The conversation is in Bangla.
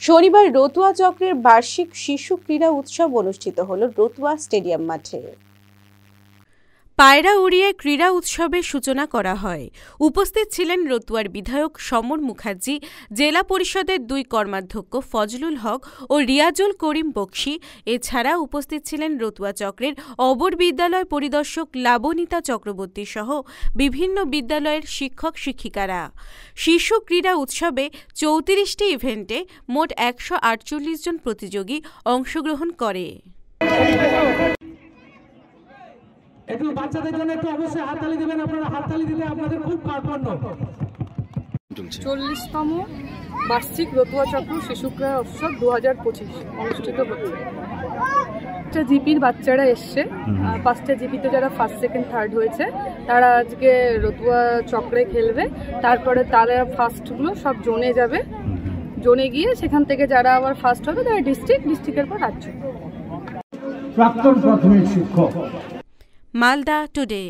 শনিবার রতুয়া চক্রের বার্ষিক শিশু ক্রীড়া উৎসব অনুষ্ঠিত হল রতুয়া স্টেডিয়াম মাঠে। পায়রা উড়িয়ে ক্রীড়া উৎসবের সূচনা করা হয়। উপস্থিত ছিলেন রতুয়ার বিধায়ক সমর মুখার্জি, জেলা পরিষদের 2 কর্মাধ্যক্ষ ফজলুল হক ও রিয়াজুল করিম বক্সি। এছাড়া উপস্থিত ছিলেন রতুয়া চক্রের অবর বিদ্যালয় পরিদর্শক লাবণিতা চক্রবর্তী সহ বিভিন্ন বিদ্যালয়ের শিক্ষক শিক্ষিকারা। শিশু ক্রীড়া উৎসবে 34টি ইভেন্টে মোট 148 জন প্রতিযোগী অংশগ্রহণ করে। একটু বাচ্চাদের জন্য একটু অবশ্যই হাততালি দিবেন, আপনারা হাততালি দিলে আপনাদের খুব কার্পণ্য। 40তম বার্ষিক রতুয়া চক্র শিশু ক্রীড়া উৎসব 2025 অনুষ্ঠিত হচ্ছে। একটা জিপির বাচ্চারা এসছে, 5টা জিপিতে যারা ফার্স্ট সেকেন্ড থার্ড হয়েছে তারা আজকে রতুয়া চক্রে খেলবে। তারপরে তারা ফার্স্টগুলো সব জোনে যাবে, জোনে গিয়ে সেখান থেকে যারা আবার ফার্স্ট হবে তারা ডিস্ট্রিক্টের পর রাজ্য। প্রাক্তন প্রাথমিক শিক্ষক মালদা টুডে।